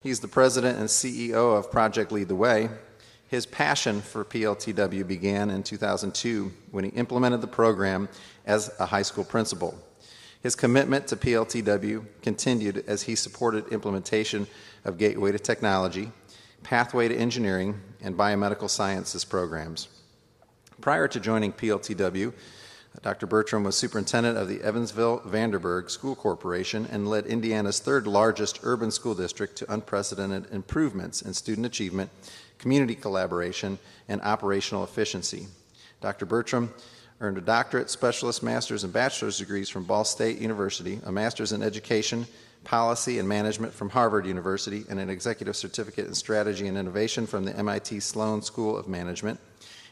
He's the president and CEO of Project Lead the Way. His passion for PLTW began in 2002 when he implemented the program as a high school principal. His commitment to PLTW continued as he supported implementation of Gateway to Technology, Pathway to Engineering, and Biomedical Sciences programs. Prior to joining PLTW, Dr. Bertram was superintendent of the Evansville-Vanderburgh School Corporation and led Indiana's third largest urban school district to unprecedented improvements in student achievement, community collaboration, and operational efficiency. Dr. Bertram earned a doctorate, specialist, master's, and bachelor's degrees from Ball State University, a master's in education, policy, and management from Harvard University, and an executive certificate in strategy and innovation from the MIT Sloan School of Management,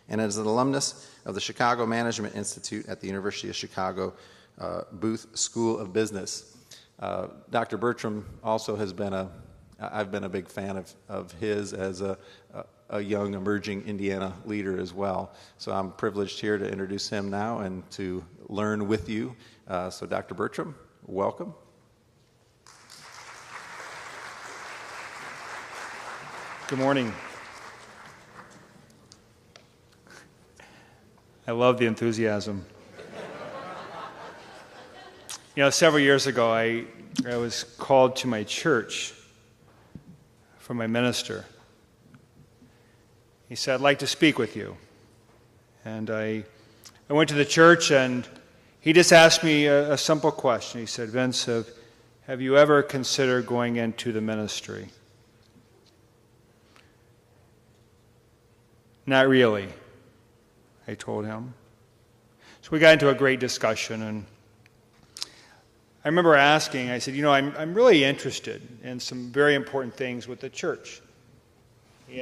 and as an alumnus of the Chicago Management Institute at the University of Chicago Booth School of Business. Dr. Bertram also has been I've been a big fan of his as a young emerging Indiana leader as well. So I'm privileged here to introduce him now and to learn with you. So Dr. Bertram, welcome. Good morning. I love the enthusiasm. You know, several years ago, I was called to my church from my minister. He said, "I'd like to speak with you." And I went to the church, and he just asked me a simple question. He said, "Vince, have you ever considered going into the ministry?" "Not really," I told him. So we got into a great discussion, and I remember asking, I said, I'm really interested in some very important things with the church. He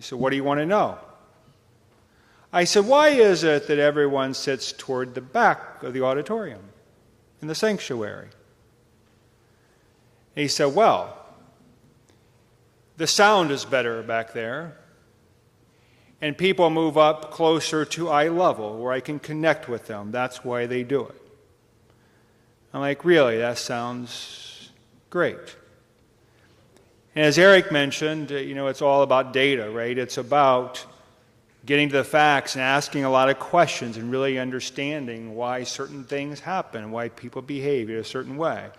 said, "What do you want to know?" I said, "Why is it that everyone sits toward the back of the auditorium, in the sanctuary?" And he said, "Well, the sound is better back there, and people move up closer to eye level where I can connect with them. That's why they do it." I'm like, "Really? That sounds great." And as Eric mentioned, it's all about data, right? It's about getting to the facts and asking a lot of questions and really understanding why certain things happen, why people behave in a certain way.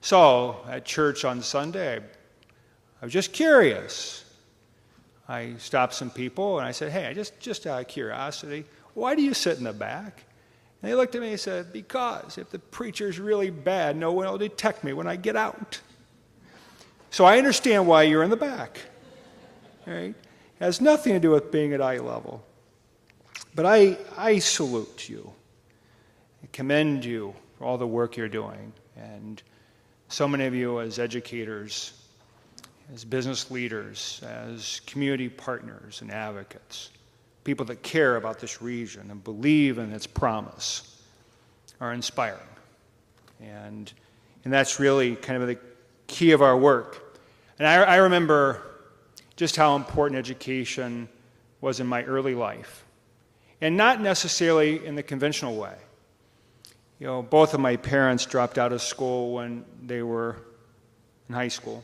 So at church on Sunday, I was just curious. I stopped some people and I said, "Hey, just out of curiosity, why do you sit in the back?" And they looked at me and said, "Because if the preacher's really bad, no one will detect me when I get out. So I understand why you're in the back." Right? It has nothing to do with being at eye level. But I salute you. I commend you for all the work you're doing. And so many of you as educators, as business leaders, as community partners and advocates, people that care about this region and believe in its promise, are inspiring. And that's really kind of the key of our work. And I remember just how important education was in my early life. And not necessarily in the conventional way. Both of my parents dropped out of school when they were in high school.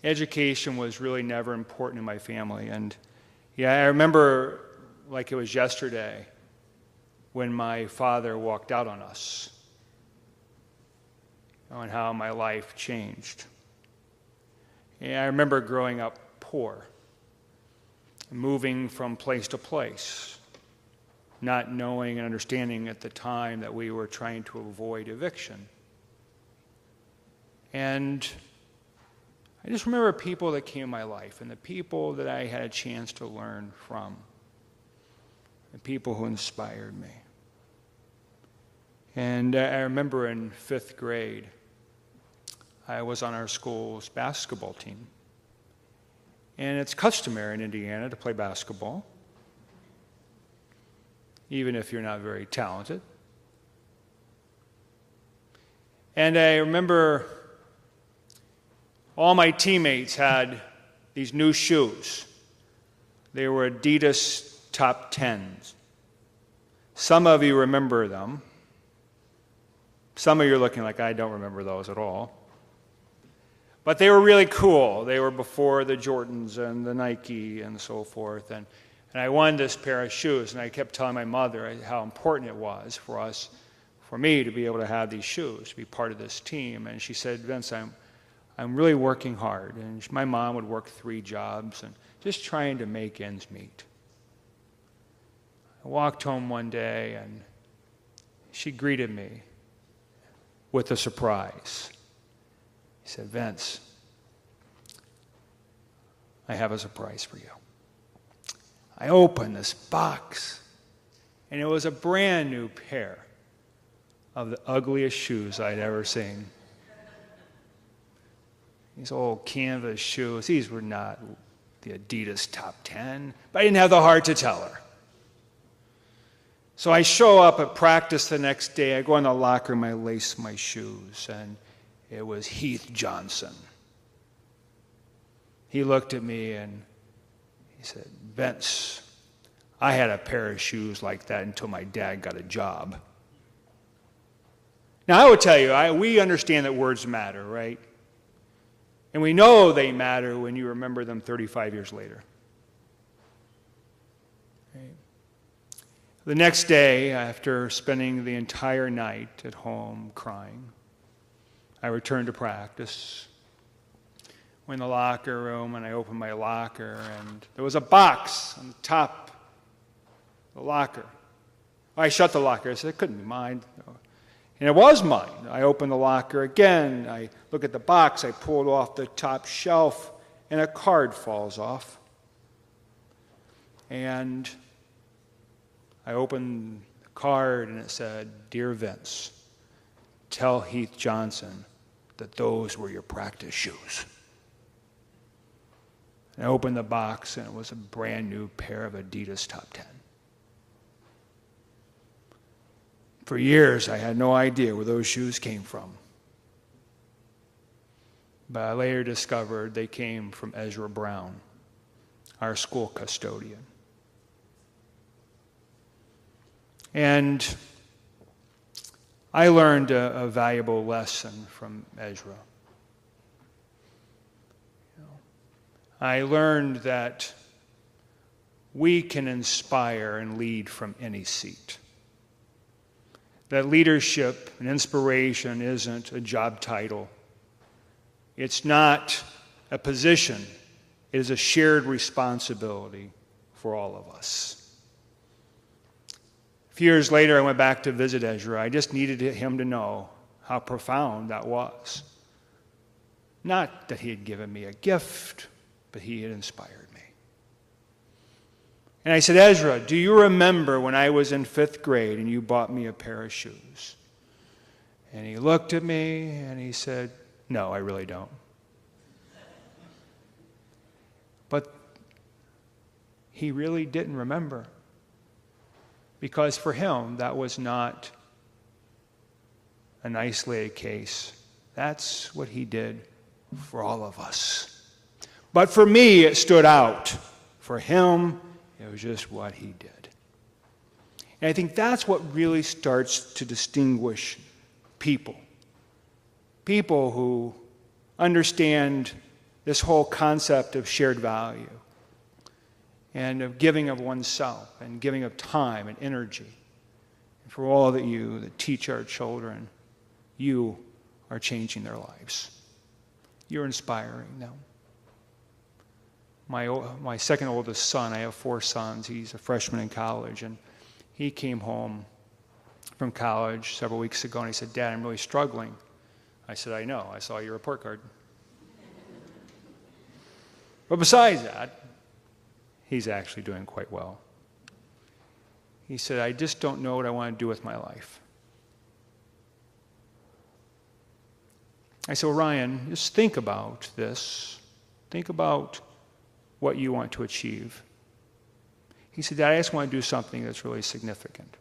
Education was really never important in my family. And I remember like it was yesterday when my father walked out on us and how my life changed. And I remember growing up poor, moving from place to place, not knowing and understanding at the time that we were trying to avoid eviction. And I just remember people that came in my life and the people that I had a chance to learn from, the people who inspired me. And I remember in 5th grade, I was on our school's basketball team. And it's customary in Indiana to play basketball, even if you're not very talented. And I remember all my teammates had these new shoes. They were Adidas Top 10s. Some of you remember them. Some of you are looking like I don't remember those at all. But they were really cool. They were before the Jordans and the Nike and so forth. And I wanted this pair of shoes, and I kept telling my mother how important it was for me to be able to have these shoes, to be part of this team. And she said, Vince, I'm really working hard. And my mom would work 3 jobs and just trying to make ends meet. I walked home one day, and she greeted me with a surprise. She said, Vince, I have a surprise for you. I opened this box, and it was a brand new pair of the ugliest shoes I'd ever seen. These old canvas shoes, these were not the Adidas top 10, but I didn't have the heart to tell her. So I show up at practice the next day. I go in the locker room, I lace my shoes, and it was Heath Johnson. He looked at me and he said, Vince, I had a pair of shoes like that until my dad got a job. Now, I would tell you, we understand that words matter, right? And we know they matter when you remember them 35 years later. Right? The next day, after spending the entire night at home crying, I returned to practice. Went in the locker room, and I opened my locker, and there was a box on the top of the locker. I shut the locker. I said, it couldn't be mine. And it was mine. I opened the locker again. I look at the box. I pull it off the top shelf, and a card falls off. And I opened the card, and it said, Dear Vince, tell Heath Johnson that those were your practice shoes. And I opened the box, and it was a brand new pair of Adidas Top 10. For years, I had no idea where those shoes came from. But I later discovered they came from Ezra Brown, our school custodian. And I learned a valuable lesson from Ezra. I learned that we can inspire and lead from any seat. That leadership and inspiration isn't a job title. It's not a position. It is a shared responsibility for all of us. A few years later, I went back to visit Ezra. I just needed him to know how profound that was. Not that he had given me a gift, but he had inspired me. And I said, Ezra, do you remember when I was in 5th grade and you bought me a pair of shoes? And he looked at me and he said, no, I really don't. But he really didn't remember. Because for him, that was not an isolated case. That's what he did for all of us. But for me, it stood out. For him, it was just what he did. And I think that's what really starts to distinguish people. People who understand this whole concept of shared value and of giving of oneself and giving of time and energy. And for all that you that teach our children, you are changing their lives. You're inspiring them. My second oldest son, I have 4 sons, he's a freshman in college, and he came home from college several weeks ago and he said, Dad, I'm really struggling. I said, I know, I saw your report card. But besides that, he's actually doing quite well. He said, I just don't know what I want to do with my life. I said, well, Ryan, just think about this. Think about what you want to achieve. He said, Dad, I just want to do something that's really significant.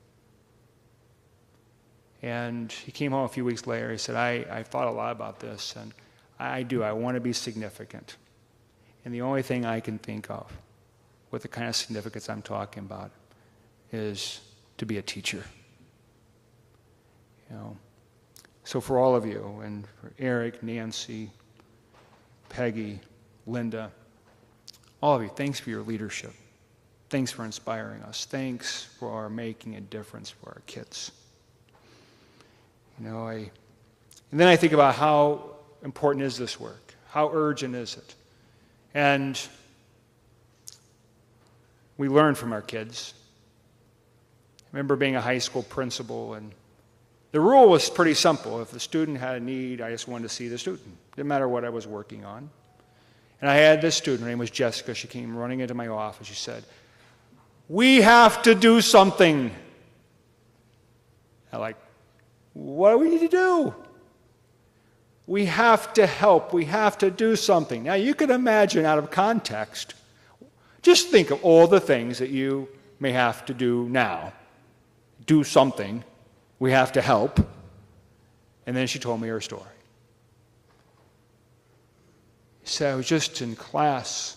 And he came home a few weeks later. He said, I thought a lot about this, and I want to be significant. And the only thing I can think of with the kind of significance I'm talking about is to be a teacher. You know, so for all of you, and for Eric, Nancy, Peggy, Linda, all of you, thanks for your leadership. Thanks for inspiring us. Thanks for making a difference for our kids. And then I think about how important is this work? How urgent is it? And we learn from our kids. I remember being a high school principal, and the rule was pretty simple. If the student had a need, I just wanted to see the student. Didn't matter what I was working on. And I had this student, her name was Jessica. She came running into my office. She said, "We have to do something." I'm like, what do we need to do? We have to help. We have to do something. Now, you can imagine out of context, just think of all the things that you may have to do now. Do something. We have to help. And then she told me her story. She said, I was just in class,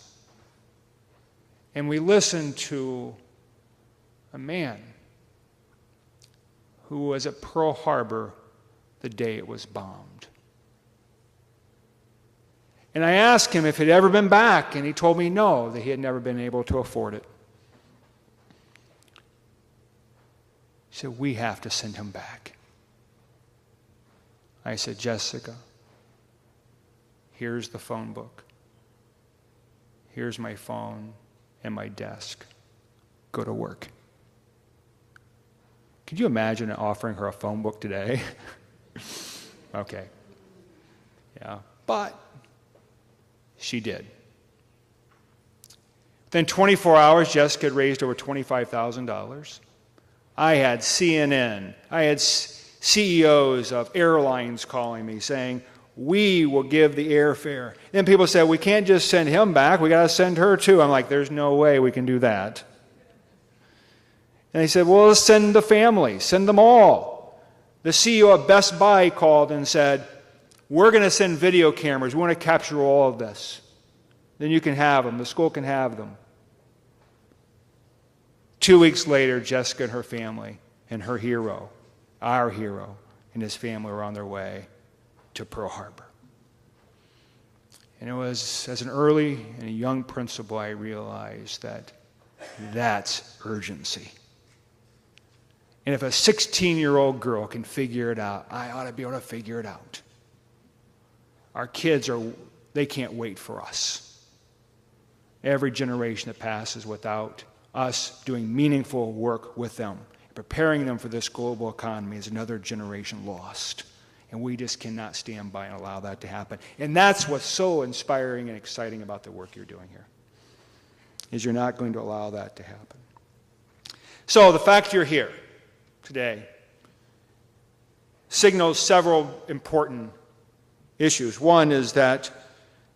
and we listened to a man who was at Pearl Harbor the day it was bombed. And I asked him if he'd ever been back, and he told me no, that he had never been able to afford it. He said, we have to send him back. I said, Jessica, here's the phone book. Here's my phone and my desk. Go to work. Could you imagine offering her a phone book today? Okay. Yeah. But she did. Within 24 hours, Jessica had raised over $25,000. I had CNN. I had CEOs of airlines calling me saying, we will give the airfare. Then people said, we can't just send him back. We got to send her too. I'm like, there's no way we can do that. And they said, well, let's send the family. Send them all. The CEO of Best Buy called and said, we're going to send video cameras. We want to capture all of this. Then you can have them. The school can have them. 2 weeks later, Jessica and her family and her hero, our hero, and his family were on their way to Pearl Harbor. And it was as an early and a young principal I realized that that's urgency. And if a 16-year-old girl can figure it out, I ought to be able to figure it out. Our kids they can't wait for us. Every generation that passes without us doing meaningful work with them, preparing them for this global economy is another generation lost. And we just cannot stand by and allow that to happen. And that's what's so inspiring and exciting about the work you're doing here, is you're not going to allow that to happen. So the fact you're here today signals several important issues. One is that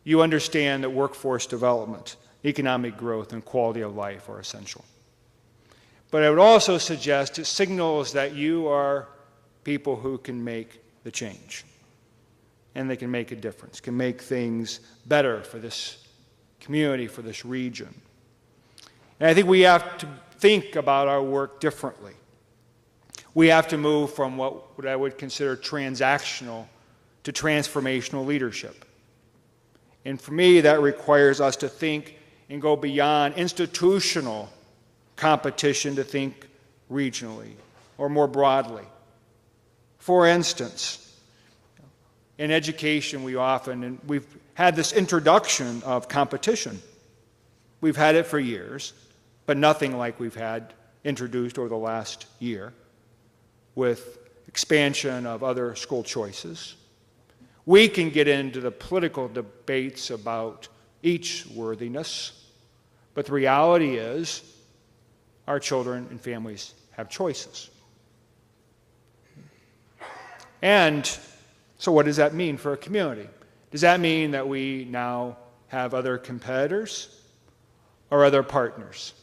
you understand that workforce development, economic growth, and quality of life are essential. But I would also suggest it signals that you are people who can make the change. And they can make a difference, can make things better for this community, for this region. And I think we have to think about our work differently. We have to move from what I would consider transactional to transformational leadership. And for me, that requires us to think and go beyond institutional competition to think regionally or more broadly. For instance, in education, we've had this introduction of competition. We've had it for years, but nothing like we've had introduced over the last year with expansion of other school choices. We can get into the political debates about each worthiness, but the reality is our children and families have choices. And so what does that mean for a community? Does that mean that we now have other competitors or other partners?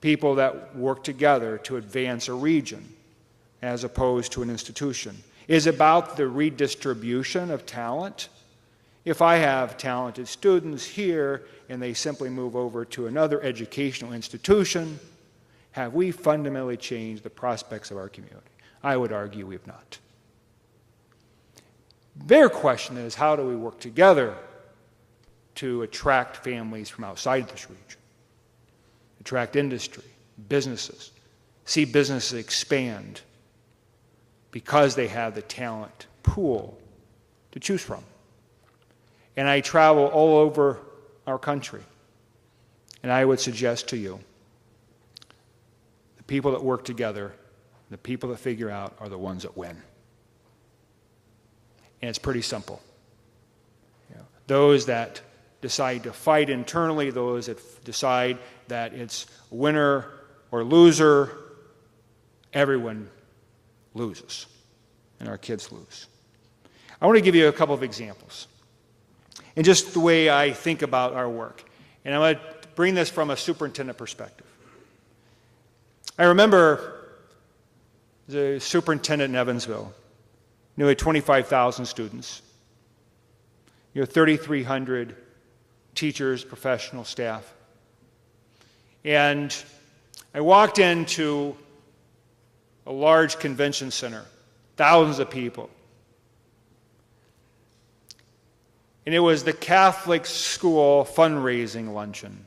People that work together to advance a region as opposed to an institution? Is it about the redistribution of talent? If I have talented students here and they simply move over to another educational institution, have we fundamentally changed the prospects of our community? I would argue we have not. Their question is, how do we work together to attract families from outside this region, attract industry, businesses, see businesses expand because they have the talent pool to choose from. And I travel all over our country, and I would suggest to you, the people that work together, the people that figure out are the ones that win. And it's pretty simple. Those that decide to fight internally, those that decide that it's winner or loser, everyone loses, and our kids lose. I want to give you a couple of examples, and just the way I think about our work. And I'm going to bring this from a superintendent perspective. I remember the superintendent in Evansville, nearly 25,000 students, 3,300 teachers, professional staff. And I walked into a large convention center, thousands of people. And it was the Catholic school fundraising luncheon.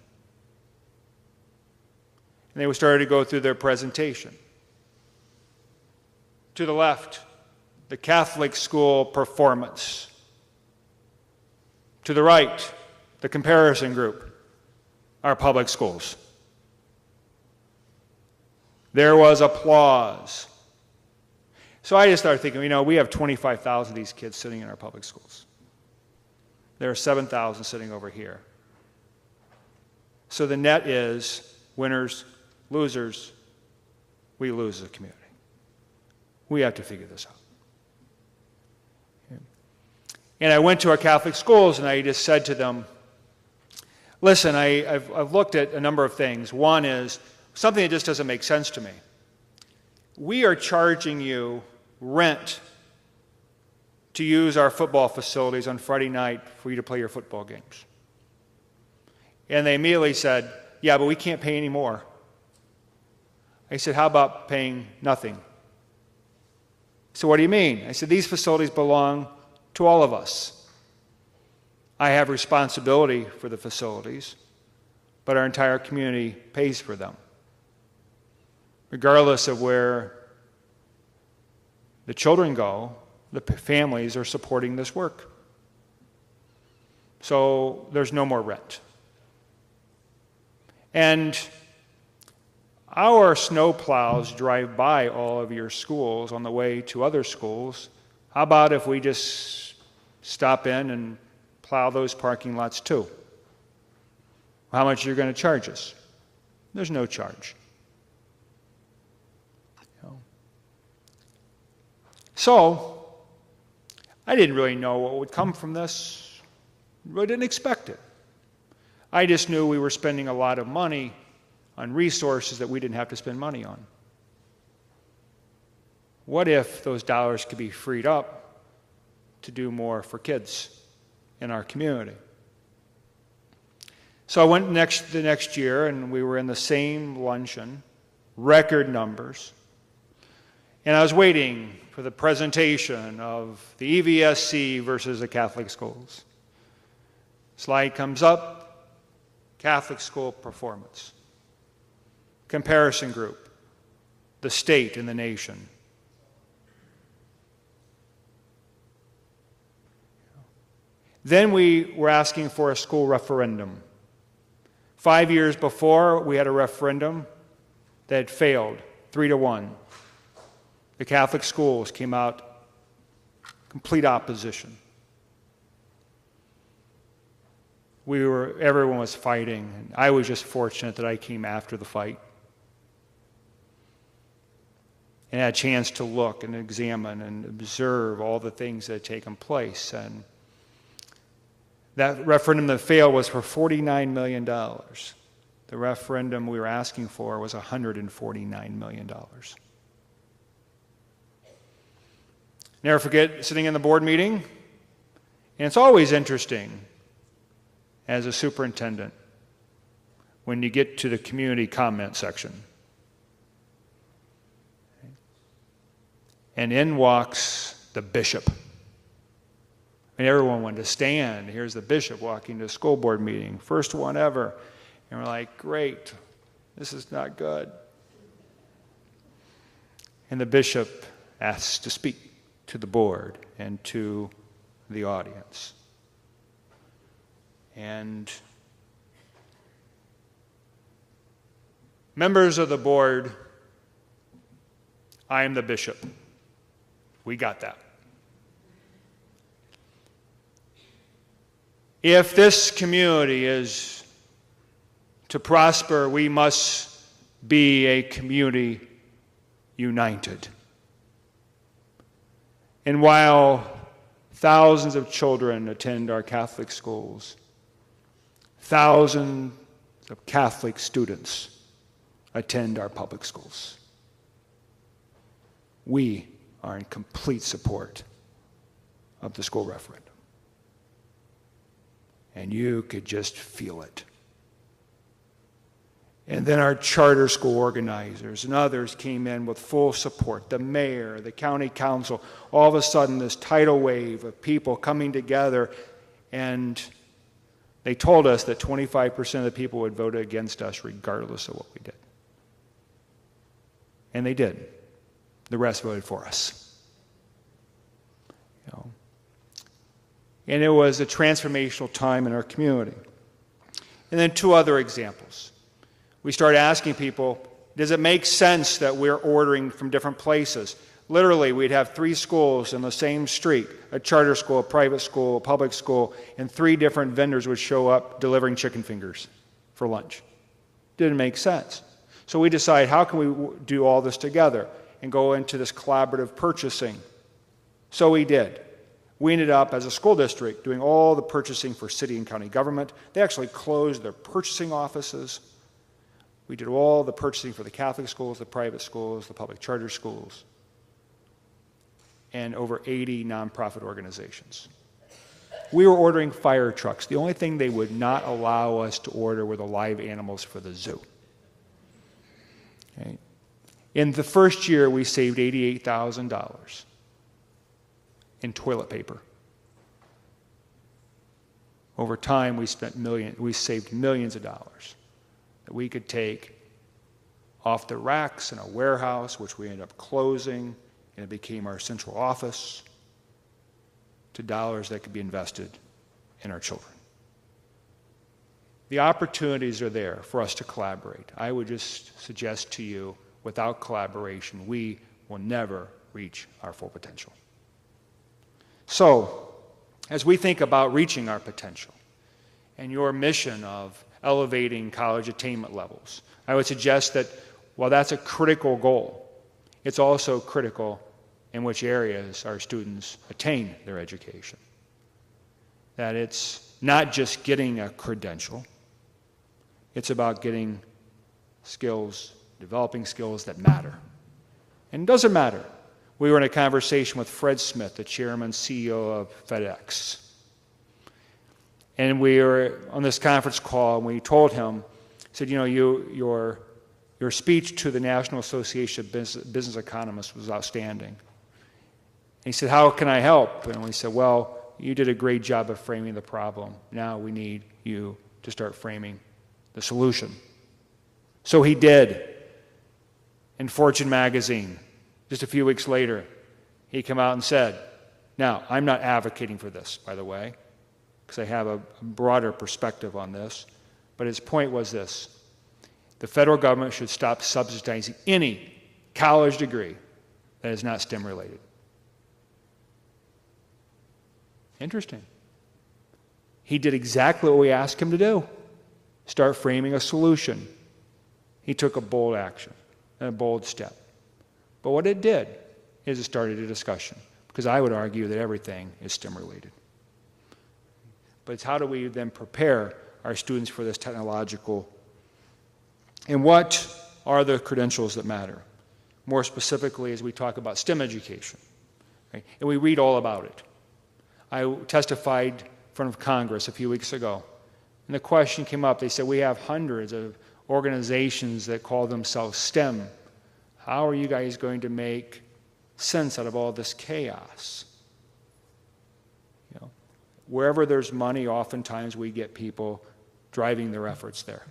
And they started to go through their presentation. To the left, the Catholic school performance. To the right, the comparison group, our public schools. There was applause. So I just started thinking, we have 25,000 of these kids sitting in our public schools. There are 7,000 sitting over here. So the net is winners, losers. We lose as a community. We have to figure this out. And I went to our Catholic schools and I just said to them, listen, I've looked at a number of things. One is something that just doesn't make sense to me. We are charging you rent to use our football facilities on Friday night for you to play your football games. And they immediately said, yeah, but we can't pay any more. I said, how about paying nothing? So what do you mean? I said, these facilities belong to all of us. I have responsibility for the facilities, but our entire community pays for them, regardless of where the children go. The families are supporting this work. So there's no more rent. And our snow plows drive by all of your schools on the way to other schools. How about if we just stop in and plow those parking lots too? How much are you going to charge us? There's no charge. So, I didn't really know what would come from this. Really didn't expect it. I just knew we were spending a lot of money on resources that we didn't have to spend money on. What if those dollars could be freed up to do more for kids in our community? So I went the next year, and we were in the same luncheon, record numbers. And I was waiting for the presentation of the EVSC versus the Catholic schools. Slide comes up, Catholic school performance. Comparison group, the state and the nation. Then we were asking for a school referendum. 5 years before, we had a referendum that had failed, 3-1. The Catholic schools came out complete opposition. Everyone was fighting, and I was just fortunate that I came after the fight and had a chance to look and examine and observe all the things that had taken place. And that referendum that failed was for $49 million. The referendum we were asking for was $149 million. Never forget sitting in the board meeting, and it's always interesting as a superintendent when you get to the community comment section. And in walks the bishop And everyone wanted to stand. Here's the bishop walking to a school board meeting, first one ever. And we're like, great, this is not good. And the bishop asks to speak to the board and to the audience. And members of the board, I am the bishop. We got that. If this community is to prosper, we must be a community united. And while thousands of children attend our Catholic schools, thousands of Catholic students attend our public schools, we are in complete support of the school referendum. And you could just feel it. And then our charter school organizers and others came in with full support. The mayor, the county council, all of a sudden this tidal wave of people coming together, and they told us that 25% of the people would vote against us regardless of what we did. And they did. The rest voted for us. And it was a transformational time in our community. And then two other examples. We started asking people, does it make sense that we're ordering from different places? Literally, we'd have 3 schools in the same street, a charter school, a private school, a public school, and 3 different vendors would show up delivering chicken fingers for lunch. Didn't make sense. So we decided, how can we do all this together and go into this collaborative purchasing? So we did. We ended up, as a school district, doing all the purchasing for city and county government. They actually closed their purchasing offices. We did all the purchasing for the Catholic schools, the private schools, the public charter schools, and over 80 nonprofit organizations. We were ordering fire trucks. The only thing they would not allow us to order were the live animals for the zoo. Okay. In the first year, we saved $88,000 in toilet paper. Over time, we saved millions of dollars that we could take off the racks in a warehouse, which we ended up closing, and it became our central office, to dollars that could be invested in our children. The opportunities are there for us to collaborate. I would just suggest to you, without collaboration, we will never reach our full potential. So, as we think about reaching our potential and your mission of elevating college attainment levels, I would suggest that while that's a critical goal, it's also critical in which areas our students attain their education. That it's not just getting a credential, it's about getting skills, developing skills that matter. And it doesn't matter. We were in a conversation with Fred Smith, the chairman, CEO of FedEx. And we were on this conference call, and we told him, said, your speech to the National Association of Business Economists was outstanding. And he said, how can I help? And we said, well, you did a great job of framing the problem. Now we need you to start framing the solution. So he did. In Fortune magazine, just a few weeks later, he came out and said, now, I'm not advocating for this, by the way, because I have a broader perspective on this, but his point was this: the federal government should stop subsidizing any college degree that is not STEM-related. Interesting. He did exactly what we asked him to do, start framing a solution. He took a bold action and a bold step. But what it did is it started a discussion, because I would argue that everything is STEM-related. But it's how do we then prepare our students for this technological, and what are the credentials that matter? More specifically, as we talk about STEM education, right? And we read all about it. I testified in front of Congress a few weeks ago, and the question came up. They said, we have hundreds of organizations that call themselves STEM. How are you guys going to make sense out of all this chaos? Wherever there's money, oftentimes we get people driving their efforts there.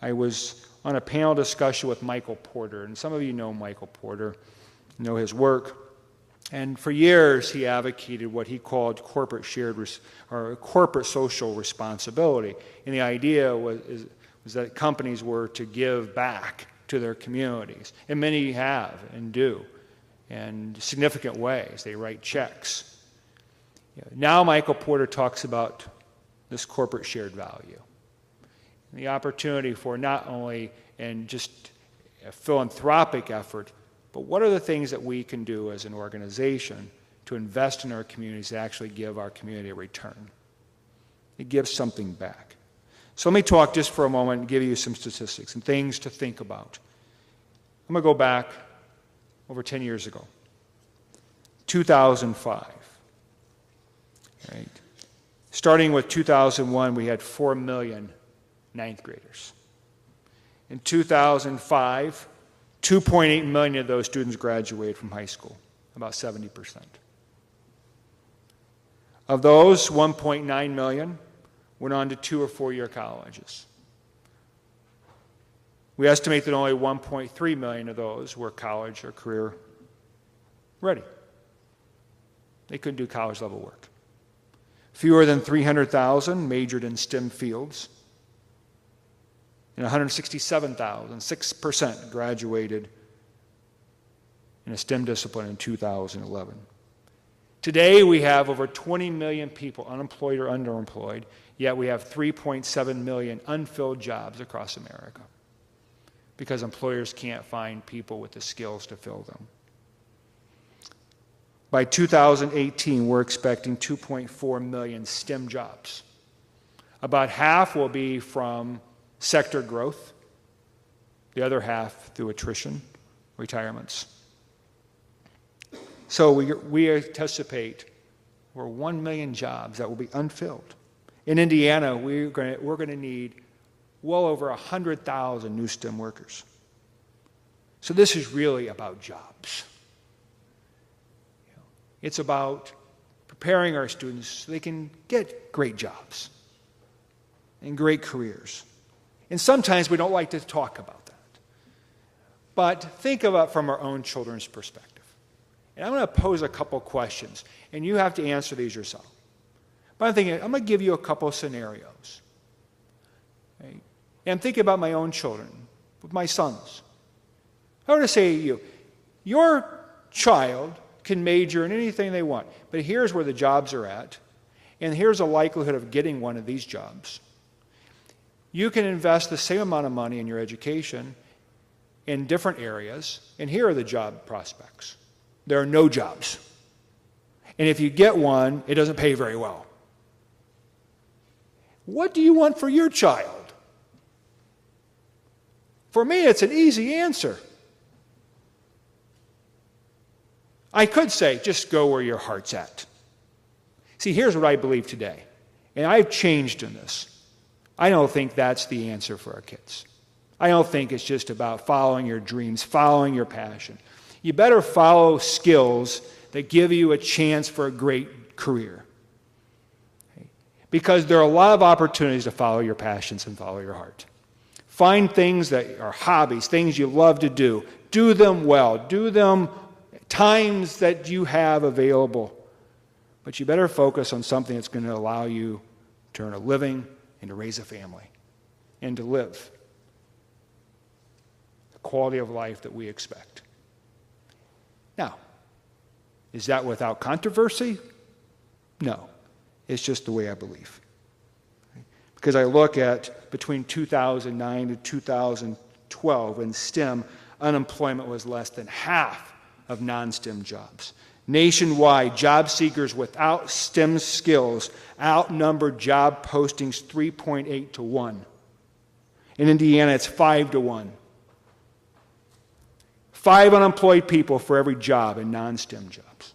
I was on a panel discussion with Michael Porter, and some of you know Michael Porter, know his work. And for years, he advocated what he called corporate corporate social responsibility. And the idea was that companies were to give back to their communities. And many have and do in significant ways. They write checks. Now Michael Porter talks about this corporate shared value. And the opportunity for not only in just a philanthropic effort, but what are the things that we can do as an organization to invest in our communities to actually give our community a return? It gives something back. So let me talk just for a moment and give you some statistics and things to think about. I'm going to go back over 10 years ago, 2005. Right. Starting with 2001, we had 4 million ninth graders. In 2005, 2.8 million of those students graduated from high school, about 70%. Of those, 1.9 million went on to 2 or 4 year colleges. We estimate that only 1.3 million of those were college or career ready. They couldn't do college level work. Fewer than 300,000 majored in STEM fields, and 167,000, 6%, graduated in a STEM discipline in 2011. Today, we have over 20 million people unemployed or underemployed, yet we have 3.7 million unfilled jobs across America because employers can't find people with the skills to fill them. By 2018, we're expecting 2.4 million STEM jobs. About half will be from sector growth, the other half through attrition, retirements. So we anticipate over 1 million jobs that will be unfilled. In Indiana, we're going to need well over 100,000 new STEM workers. So this is really about jobs. It's about preparing our students so they can get great jobs and great careers. And sometimes we don't like to talk about that. But think about it from our own children's perspective. And I'm going to pose a couple questions, and you have to answer these yourself. But I'm going to give you a couple scenarios. Right? And I'm thinking about my own children, with my sons. I want to say to you, your child can major in anything they want, but here's where the jobs are at, and here's a likelihood of getting one of these jobs. You can invest the same amount of money in your education in different areas, and here are the job prospects. There are no jobs. And if you get one, it doesn't pay very well. What do you want for your child? For me, it's an easy answer. I could say, just go where your heart's at. See, here's what I believe today, and I've changed in this. I don't think that's the answer for our kids. I don't think it's just about following your dreams, following your passion. You better follow skills that give you a chance for a great career. Because there are a lot of opportunities to follow your passions and follow your heart. Find things that are hobbies, things you love to do. Do them well. Do them times that you have available. But you better focus on something that's going to allow you to earn a living and to raise a family and to live the quality of life that we expect. Now, is that without controversy? No. It's just the way I believe. Because I look at between 2009 to 2012 in STEM, unemployment was less than half of non-STEM jobs. Nationwide, job seekers without STEM skills outnumbered job postings 3.8 to 1. In Indiana, it's 5 to 1. 5 unemployed people for every job in non-STEM jobs.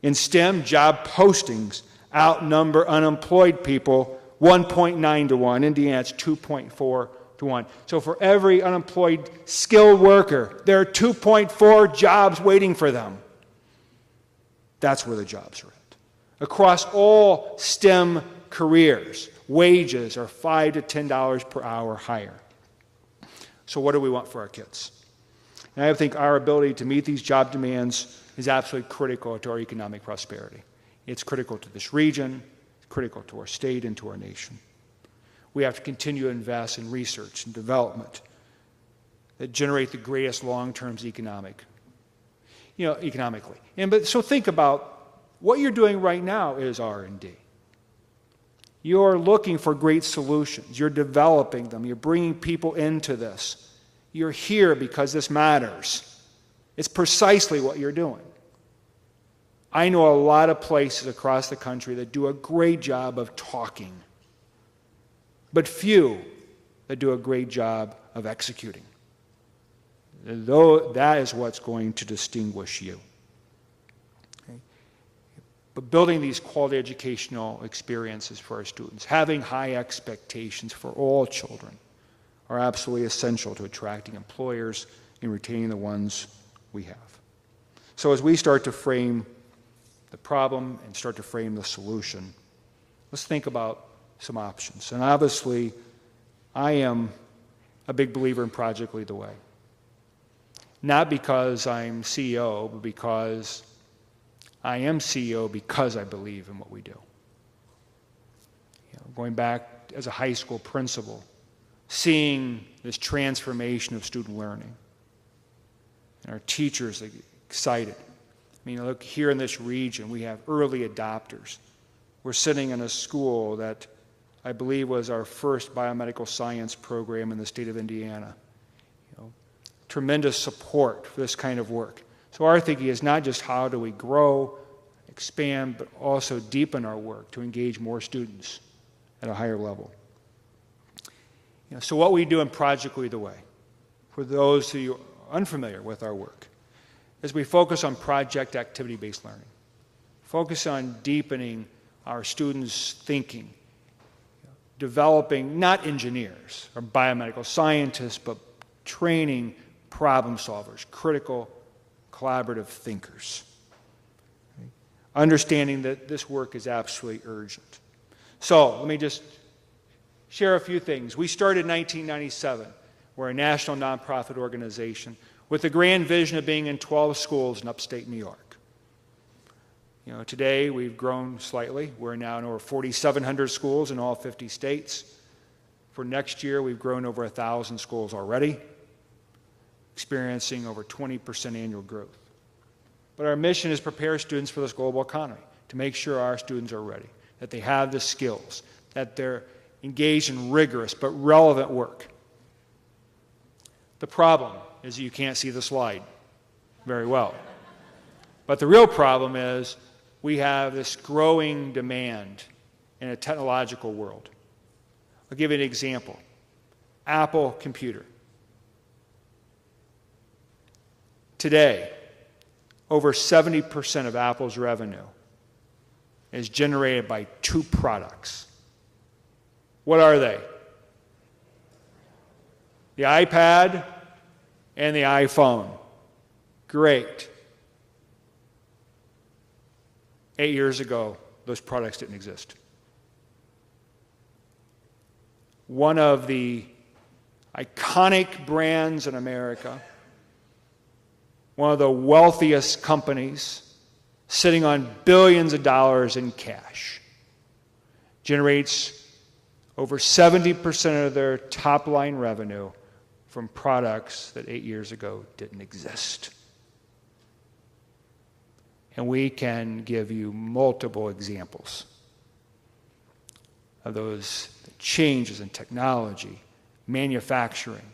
In STEM, job postings outnumber unemployed people 1.9 to 1. Indiana, it's 2.4 to 1. So for every unemployed skilled worker, there are 2.4 jobs waiting for them. That's where the jobs are at. Across all STEM careers, wages are $5 to $10 per hour higher. So what do we want for our kids? And I think our ability to meet these job demands is absolutely critical to our economic prosperity. It's critical to this region, it's critical to our state and to our nation. We have to continue to invest in research and development that generate the greatest long-term economically. So think about what you're doing right now is R&D. You're looking for great solutions. You're developing them. You're bringing people into this. You're here because this matters. It's precisely what you're doing. I know a lot of places across the country that do a great job of talking, but few that do a great job of executing. Though that is what's going to distinguish you. Okay? But building these quality educational experiences for our students, having high expectations for all children, are absolutely essential to attracting employers and retaining the ones we have. So as we start to frame the problem and start to frame the solution, let's think about some options. And obviously, I am a big believer in Project Lead the Way. Not because I'm CEO, but because I am CEO because I believe in what we do. Going back as a high school principal, seeing this transformation of student learning, and our teachers excited. Look, here in this region, we have early adopters. We're sitting in a school that I believe was our first biomedical science program in the state of Indiana. Tremendous support for this kind of work. So our thinking is not just how do we grow, expand, but also deepen our work to engage more students at a higher level. So what we do in Project Lead the Way, for those who are unfamiliar with our work, is we focus on project activity-based learning. Focus on deepening our students' thinking, developing not engineers or biomedical scientists, but training problem solvers, critical, collaborative thinkers. Okay? Understanding that this work is absolutely urgent. So let me just share a few things. We started in 1997. We're a national nonprofit organization with the grand vision of being in 12 schools in upstate New York. Today we've grown slightly. We're now in over 4,700 schools in all 50 states. For next year, we've grown over 1,000 schools already, experiencing over 20% annual growth. But our mission is prepare students for this global economy, to make sure our students are ready, that they have the skills, that they're engaged in rigorous but relevant work. The problem is you can't see the slide very well. But the real problem is we have this growing demand in a technological world. I'll give you an example. Apple computer. Today, over 70% of Apple's revenue is generated by two products. What are they? The iPad and the iPhone. Great. 8 years ago, those products didn't exist. One of the iconic brands in America, one of the wealthiest companies, sitting on billions of dollars in cash, generates over 70% of their top-line revenue from products that 8 years ago didn't exist. And we can give you multiple examples of those changes in technology, manufacturing,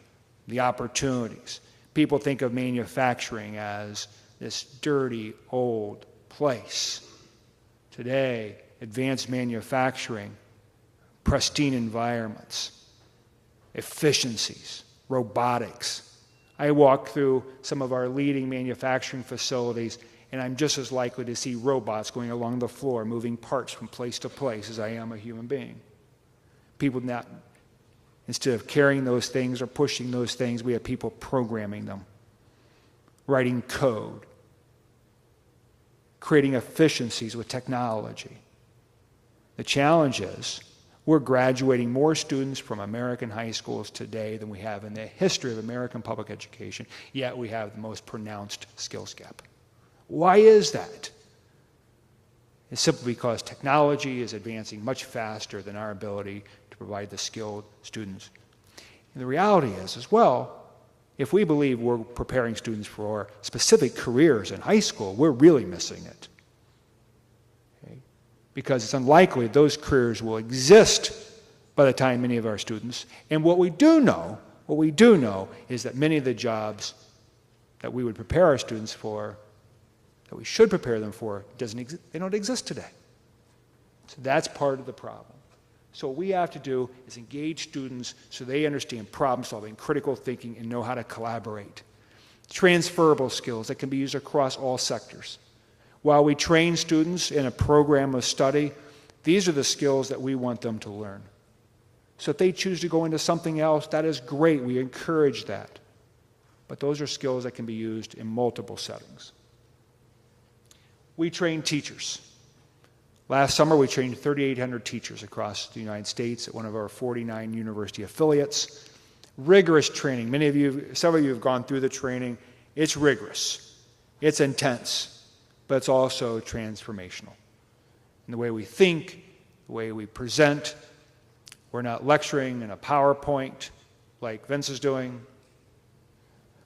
the opportunities. People think of manufacturing as this dirty, old place. Today, advanced manufacturing, pristine environments, efficiencies, robotics. I walk through some of our leading manufacturing facilities, and I'm just as likely to see robots going along the floor, moving parts from place to place as I am a human being. People not, instead of carrying those things or pushing those things, we have people programming them, writing code, creating efficiencies with technology. The challenge is we're graduating more students from American high schools today than we have in the history of American public education, yet we have the most pronounced skills gap. Why is that? It's simply because technology is advancing much faster than our ability to provide the skilled students. And the reality is, as well, if we believe we're preparing students for specific careers in high school, we're really missing it. Okay? Because it's unlikely those careers will exist by the time many of our students. And what we do know is that many of the jobs that we would prepare our students for, that we should prepare them for, they don't exist today. So that's part of the problem. So what we have to do is engage students so they understand problem solving, critical thinking, and know how to collaborate. Transferable skills that can be used across all sectors. While we train students in a program of study, these are the skills that we want them to learn. So if they choose to go into something else, that is great. We encourage that. But those are skills that can be used in multiple settings. We train teachers. Last summer, we trained 3,800 teachers across the United States at one of our 49 university affiliates. Rigorous training. Several of you have gone through the training. It's rigorous. It's intense. But it's also transformational. In the way we think, the way we present. We're not lecturing in a PowerPoint like Vince is doing,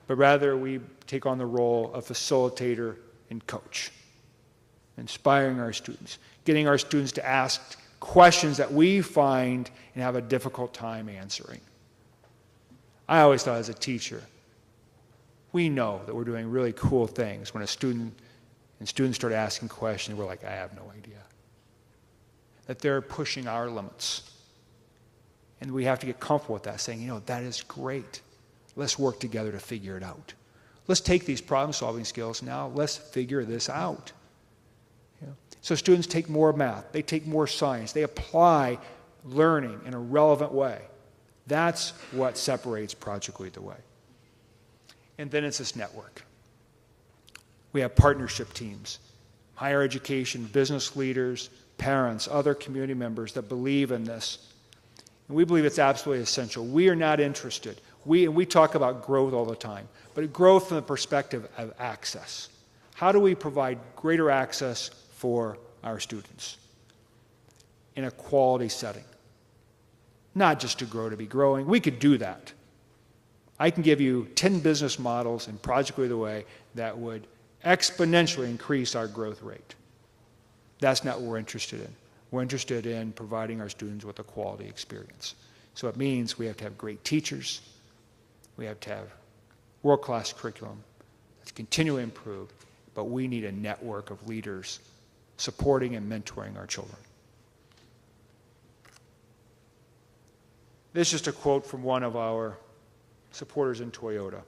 but rather we take on the role of facilitator and coach. Inspiring our students, getting our students to ask questions that we find and have a difficult time answering. I always thought as a teacher, we know that we're doing really cool things when students start asking questions, we're like, I have no idea. That they're pushing our limits. And we have to get comfortable with that, saying, that is great. Let's work together to figure it out. Let's take these problem-solving skills now, let's figure this out. So students take more math, they take more science, they apply learning in a relevant way. That's what separates Project Lead the Way. And then it's this network. We have partnership teams, higher education, business leaders, parents, other community members that believe in this. And we believe it's absolutely essential. We are not interested. We talk about growth all the time, but growth from the perspective of access. How do we provide greater access for our students in a quality setting? Not just to grow to be growing. We could do that. I can give you 10 business models in Project Lead the Way that would exponentially increase our growth rate. That's not what we're interested in. We're interested in providing our students with a quality experience. So it means we have to have great teachers. We have to have world-class curriculum that's continually improved, but we need a network of leaders supporting and mentoring our children. This is just a quote from one of our supporters in Toyota.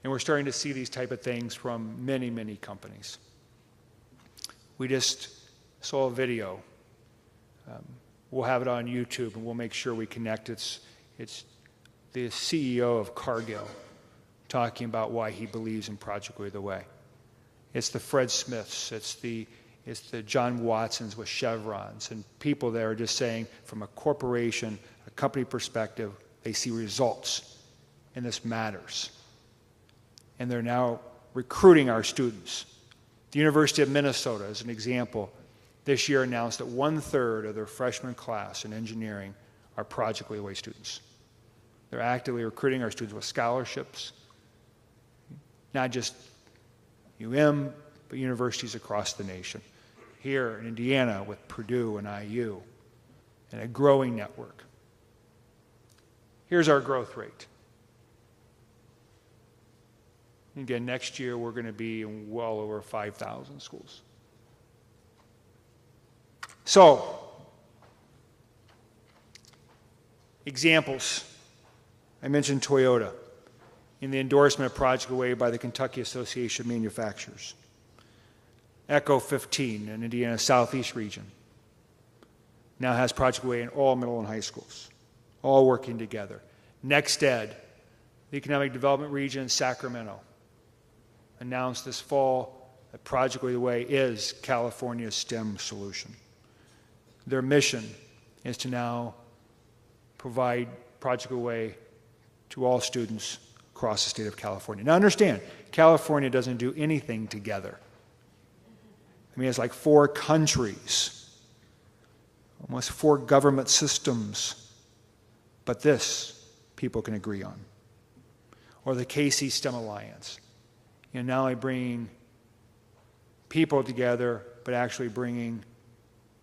And we're starting to see these type of things from many, many companies. We just saw a video. We'll have it on YouTube, and we'll make sure we connect. It's the CEO of Cargill talking about why he believes in Project Lead the Way. It's the Fred Smiths. It's the John Watsons with Chevrons, and people there are just saying, from a corporation, a company perspective, they see results, and this matters. And they're now recruiting our students. The University of Minnesota, as an example, this year announced that 1/3 of their freshman class in engineering are Project Lead the Way students. They're actively recruiting our students with scholarships, not just but universities across the nation. Here in Indiana with Purdue and IU, and a growing network. Here's our growth rate. Again, next year we're going to be in well over 5,000 schools. So, examples. I mentioned Toyota in the endorsement of Project Lead the Way by the Kentucky Association of Manufacturers. Echo 15 in Indiana's southeast region now has Project Lead the Way in all middle and high schools, all working together. NextEd, the Economic Development Region in Sacramento announced this fall that Project Lead the Way is California's STEM solution. Their mission is to now provide Project Lead the Way to all students across the state of California. Now understand, California doesn't do anything together. I mean, it's like 4 countries, almost 4 government systems. But this, people can agree on. Or the KC STEM Alliance. Not only bringing people together, but actually bringing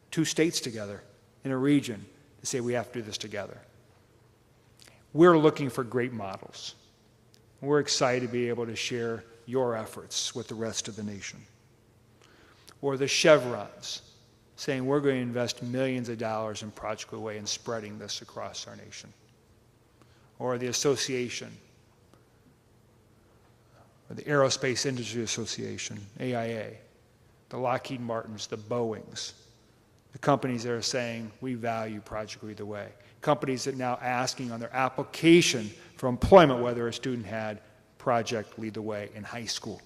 2 states together in a region to say we have to do this together. We're looking for great models. We're excited to be able to share your efforts with the rest of the nation. Or the Chevrons, saying we're going to invest millions of dollars in Project Lead the Way and spreading this across our nation. Or the association, or the Aerospace Industry Association, AIA, the Lockheed Martins, the Boeings, the companies that are saying we value Project Lead the Way. Companies that are now asking on their application for employment whether a student had Project Lead the Way in high school.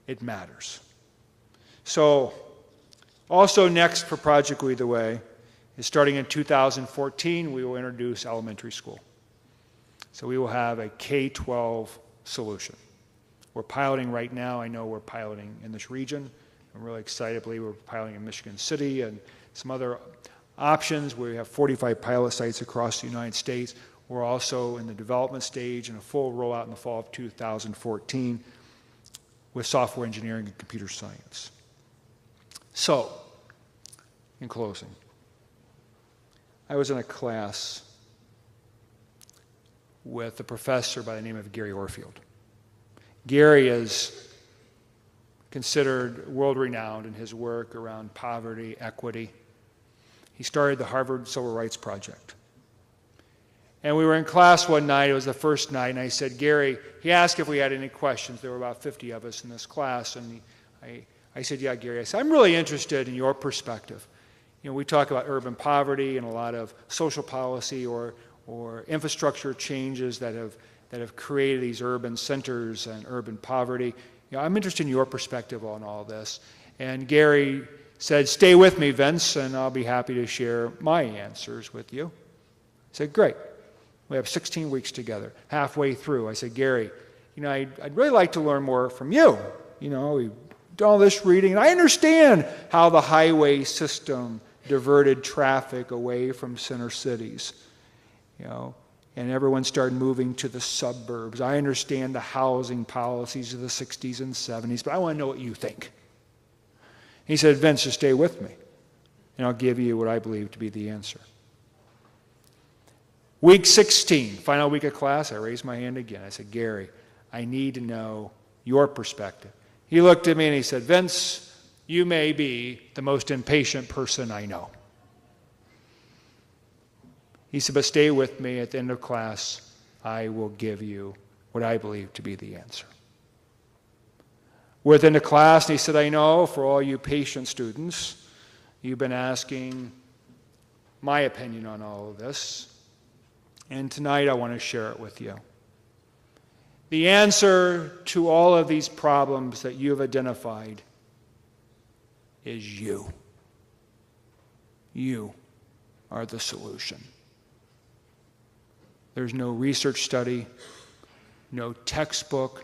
It matters. So, also next for Project Lead the Way is starting in 2014, we will introduce elementary school. So we will have a K-12 solution. We're piloting right now. I know we're piloting in this region. I'm really excited. I believe we're piloting in Michigan City and some other options. We have 45 pilot sites across the United States. We're also in the development stage and a full rollout in the fall of 2014 with software engineering and computer science. So, in closing, I was in a class with a professor by the name of Gary Orfield. Gary is considered world-renowned in his work around poverty, equity. He started the Harvard Civil Rights Project. And we were in class one night, it was the first night, and I said, Gary, he asked if we had any questions. There were about 50 of us in this class, and I said, yeah, Gary. I said, I'm really interested in your perspective. We talk about urban poverty and a lot of social policy or infrastructure changes that have created these urban centers and urban poverty. I'm interested in your perspective on all this. And Gary said, stay with me, Vince, and I'll be happy to share my answers with you. I said, great. We have 16 weeks together. Halfway through, I said, Gary, I'd really like to learn more from you. We've done all this reading, and I understand how the highway system diverted traffic away from center cities, and everyone started moving to the suburbs. I understand the housing policies of the 60s and 70s, but I want to know what you think. He said, Vince, just stay with me, and I'll give you what I believe to be the answer. Week 16, final week of class, I raised my hand again. I said, Gary, I need to know your perspective. He looked at me and he said, Vince, you may be the most impatient person I know. He said, but stay with me. At the end of class, I will give you what I believe to be the answer. We're at the end of class, and he said, I know for all you patient students, you've been asking my opinion on all of this. And tonight I want to share it with you. The answer to all of these problems that you have identified is you. You are the solution. There's no research study, no textbook,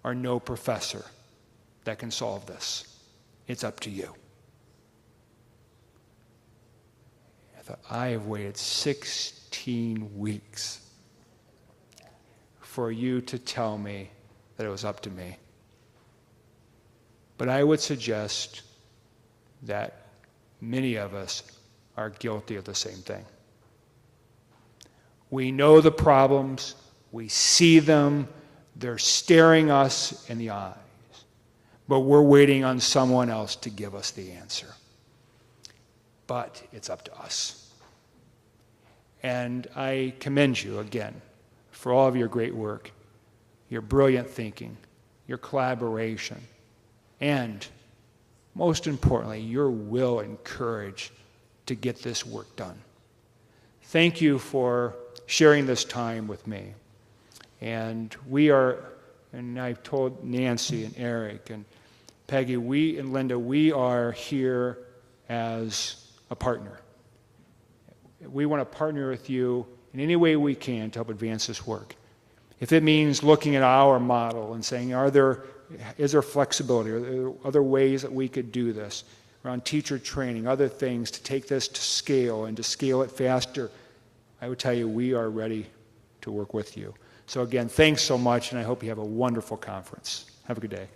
or no professor that can solve this. It's up to you. I thought, I have waited 16 weeks for you to tell me that it was up to me. But I would suggest that many of us are guilty of the same thing. We know the problems, we see them, they're staring us in the eyes, but we're waiting on someone else to give us the answer. But it's up to us. And I commend you again for all of your great work, your brilliant thinking, your collaboration, and most importantly, your will and courage to get this work done. Thank you for sharing this time with me. And we are, and I've told Nancy and Eric and Peggy, we and Linda, we are here as a partner. We want to partner with you in any way we can to help advance this work. If it means looking at our model and saying, is there flexibility? Are there other ways that we could do this? Around teacher training, other things to take this to scale and to scale it faster, I would tell you we are ready to work with you. So again, thanks so much, and I hope you have a wonderful conference. Have a good day.